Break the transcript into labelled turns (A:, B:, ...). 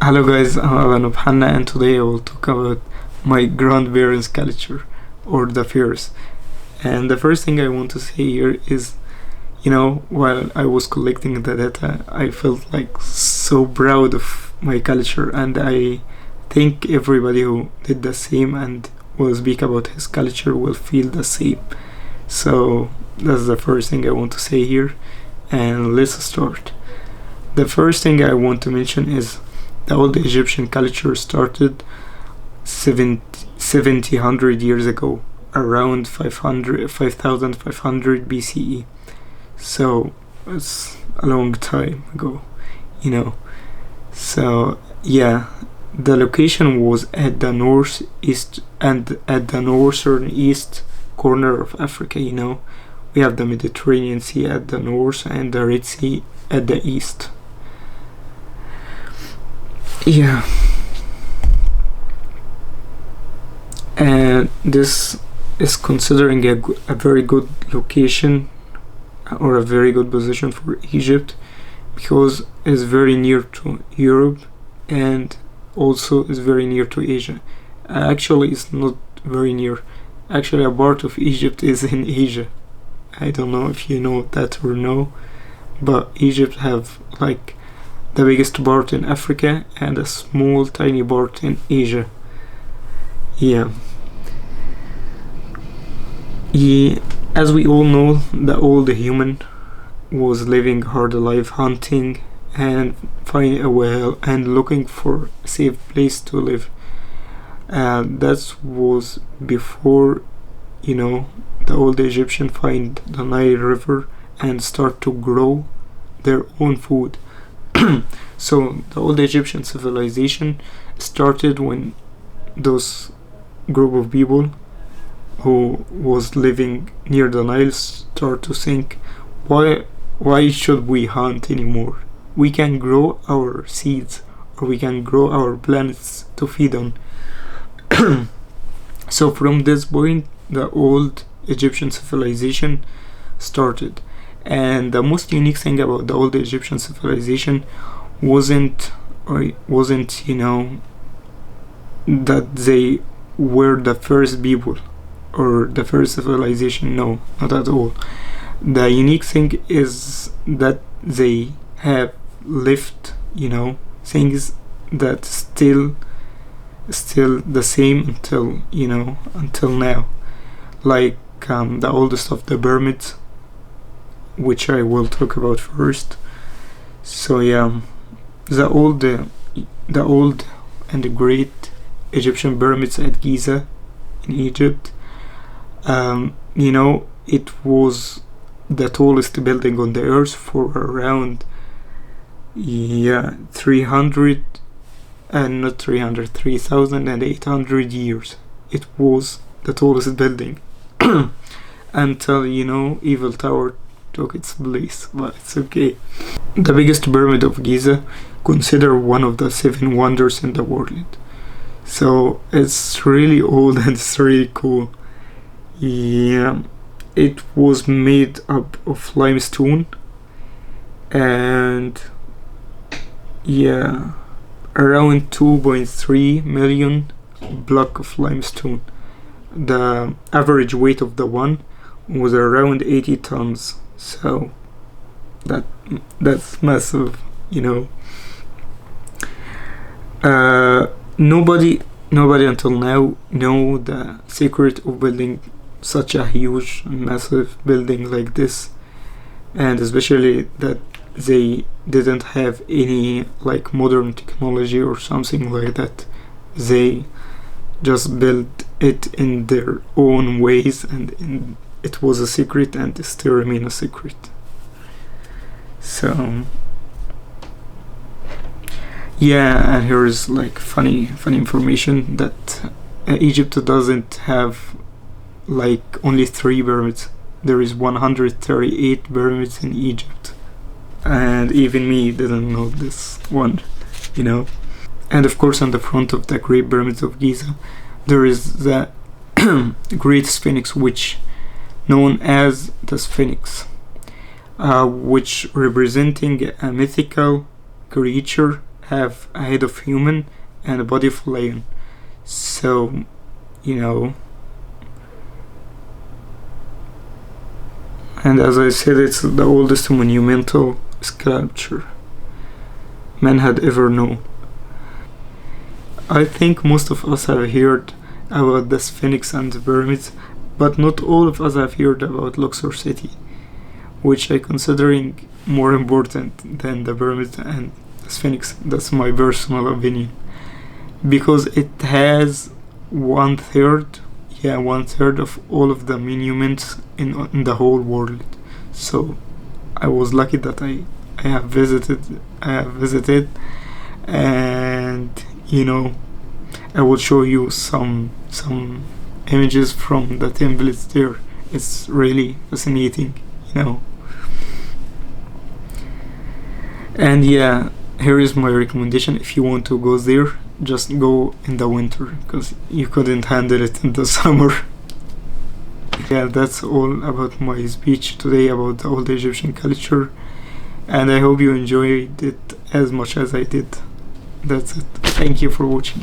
A: Hello guys, I'm Alan of Hanna, and today I will talk about my grandparents' culture or the fears. And the first thing I want to say here is, while I was collecting the data, I felt like so proud of my culture, and I think everybody who did the same and will speak about his culture will feel the same. So that's the first thing I want to say here, and let's start. The first thing I want to mention is the old Egyptian culture started 700 years ago, around 5500 BCE. So it's a long time ago. So yeah, the location was at the northeast and at the northern east corner of Africa. We have the Mediterranean Sea at the north and the Red Sea at the east. Yeah, and this is considering a very good location or a very good position for Egypt, because it's very near to Europe and also is very near to Asia. Actually, it's not very near. Actually, a part of Egypt is in Asia. I don't know if you know that or no, but Egypt have like the biggest part in Africa and a small tiny part in Asia. Yeah. As we all know, the old human was living hard life, hunting and finding a well and looking for a safe place to live. That was before, the old Egyptian find the Nile River and start to grow their own food. So the old Egyptian civilization started when those group of people who was living near the Nile start to think, why should we hunt anymore? We can grow our seeds, or we can grow our plants to feed on. So from this point, the old Egyptian civilization started. And the most unique thing about the old Egyptian civilization wasn't that they were the first people or the first civilization. No, not at all. The unique thing is that they have left things that still the same until now, like the oldest of the pyramids, which I will talk about first. So yeah, the old and the great Egyptian pyramids at Giza in Egypt. It was the tallest building on the earth for around 3,800 years. It was the tallest building until Eiffel Tower took its place, but it's okay. The biggest pyramid of Giza, considered one of the 7 wonders in the world. So it's really old and it's really cool. Yeah, it was made up of limestone, and around 2.3 million block of limestone. The average weight of the one was around 80 tons. So that's massive. Nobody until now know the secret of building such a huge massive building like this, and especially that they didn't have any like modern technology or something like that. They just built it in their own ways, and it was a secret and it still remains a secret. So yeah, and here's like funny information that Egypt doesn't have like only 3 pyramids. There is 138 pyramids in Egypt, and even me didn't know this one. And of course, on the front of the Great Pyramids of Giza, there is the Great Sphinx, which known as the Sphinx, which representing a mythical creature have a head of human and a body of lion. So, you know, and as I said, it's the oldest monumental sculpture man had ever known. I think most of us have heard about the Sphinx and the pyramids, but not all of us have heard about Luxor City, which I considering more important than the pyramids and the Sphinx. That's my personal opinion, because it has one third of all of the monuments in the whole world. So I was lucky that I have visited, and you know, I will show you some images from the templates there. It's really fascinating, you know. And yeah, here is my recommendation. If you want to go there, just go in the winter, because you couldn't handle it in the summer. Yeah, that's all about my speech today about the old Egyptian culture, and I hope you enjoyed it as much as I did. That's it. Thank you for watching.